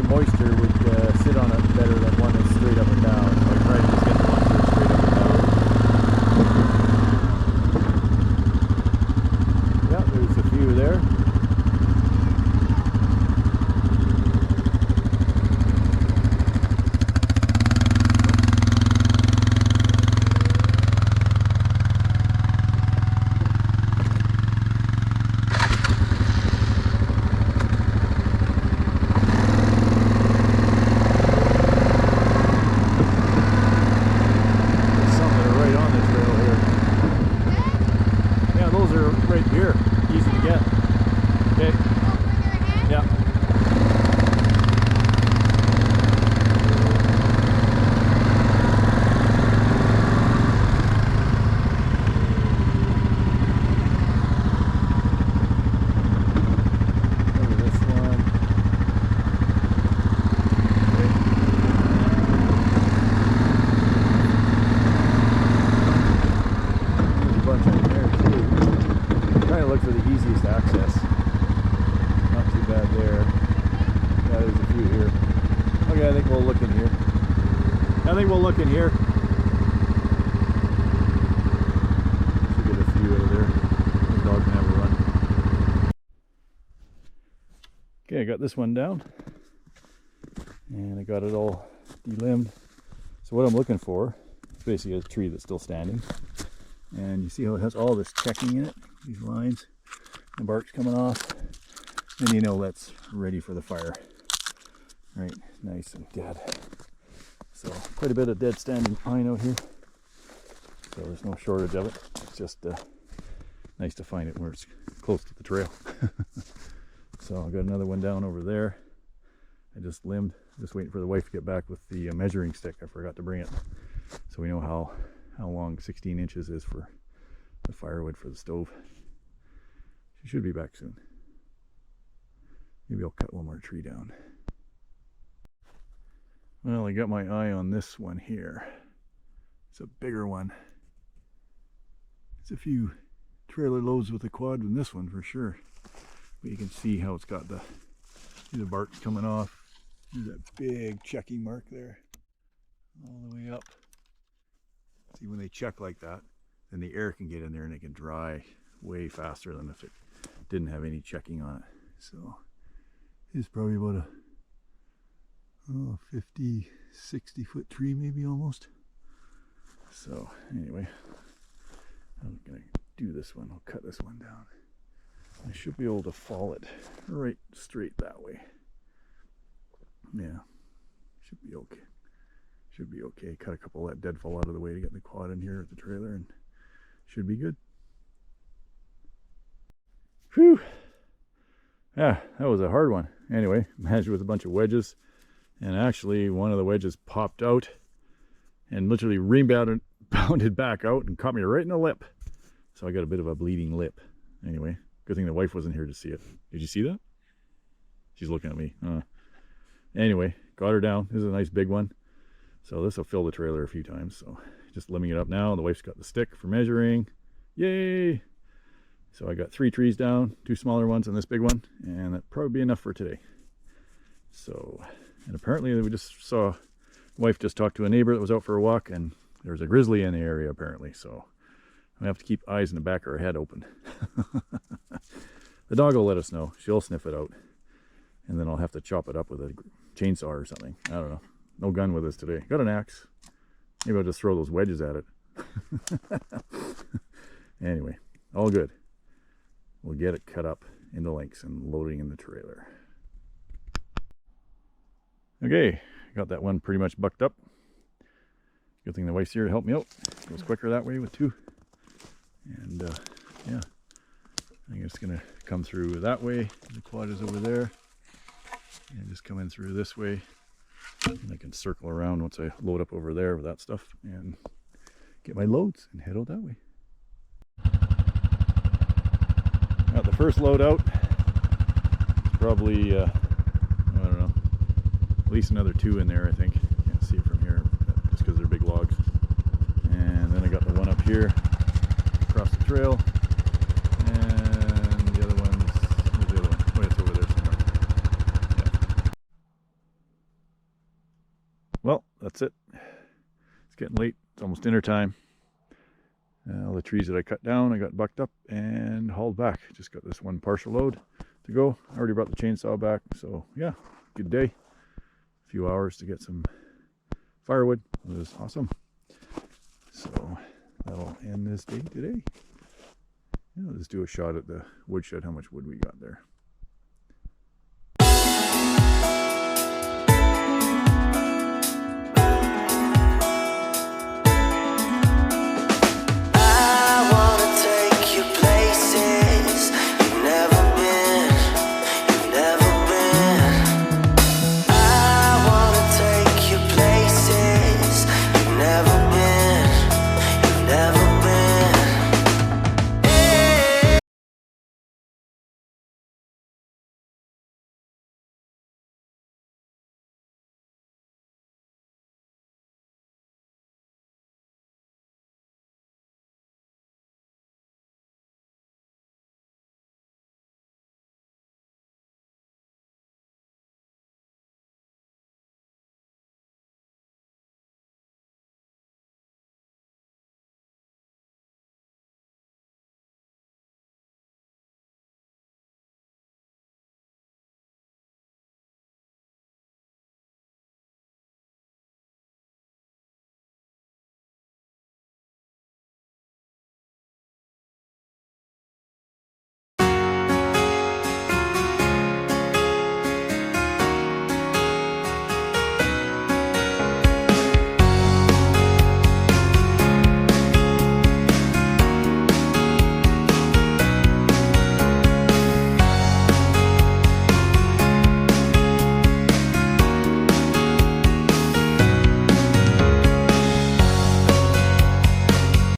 moisture would sit on it better than one that's straight up and down. So I try to just get the ones that are straight up and down. Yeah, there's a few there. I think we'll look in here. Should get a few out of there. The dog can have a run. Okay, I got this one down. And I got it all delimbed. So what I'm looking for is basically a tree that's still standing. And you see how it has all this checking in it, these lines. The bark's coming off. And you know that's ready for the fire. Right, nice and dead. So quite a bit of dead standing pine out here. So there's no shortage of it. It's just nice to find it where it's close to the trail. So I got another one down over there. I just limbed, just waiting for the wife to get back with the measuring stick. I forgot to bring it. So we know how long 16 inches is for the firewood for the stove. She should be back soon. Maybe I'll cut one more tree down. Well, I got my eye on this one here. It's a bigger one. It's a few trailer loads with the quad than this one for sure. But you can see how it's got the bark's coming off. There's that big checking mark there. All the way up. See, when they check like that, then the air can get in there and it can dry way faster than if it didn't have any checking on it. So it's probably about a 50, 60 foot tree maybe almost. So anyway, I'm gonna do this one. I'll cut this one down. I should be able to fall it right straight that way. Yeah, should be okay. Should be okay. Cut a couple of that deadfall out of the way to get the quad in here at the trailer and should be good. Whew. Yeah, that was a hard one. Anyway, managed with a bunch of wedges. And actually, one of the wedges popped out and literally rebounded back out and caught me right in the lip. So I got a bit of a bleeding lip. Anyway, good thing the wife wasn't here to see it. Did you see that? She's looking at me. Anyway, got her down. This is a nice big one. So this will fill the trailer a few times. So just limbing it up now. The wife's got the stick for measuring. Yay! So I got 3 trees down, 2 smaller ones and this big one. And that'll probably be enough for today. So... And apparently we just saw, wife just talked to a neighbor that was out for a walk and there was a grizzly in the area apparently. So I have to keep eyes in the back of her head open. The dog will let us know. She'll sniff it out. And then I'll have to chop it up with a chainsaw or something. I don't know. No gun with us today. Got an axe. Maybe I'll just throw those wedges at it. Anyway, all good. We'll get it cut up into lengths and loading in the trailer. Okay, got that one pretty much bucked up. Good thing the wife's here to help me out. It goes quicker that way with 2. And yeah, I think it's gonna come through that way. The quad is over there. And just come in through this way. And I can circle around once I load up over there with that stuff and get my loads and head out that way. Got the first load out. It's probably at least another 2 in there, I think. Can't see it from here just because they're big logs. And then I got the one up here across the trail. And the other one's, where's the other one? Oh, it's over there somewhere. well, that's it. It's getting late. It's almost dinner time. All the trees that I cut down, I got bucked up and hauled back. Just got this one partial load to go. I already brought the chainsaw back. So yeah, good day. A few hours to get some firewood. It was awesome. So that'll end this day today. Yeah, let's do a shot at the woodshed, how much wood we got there.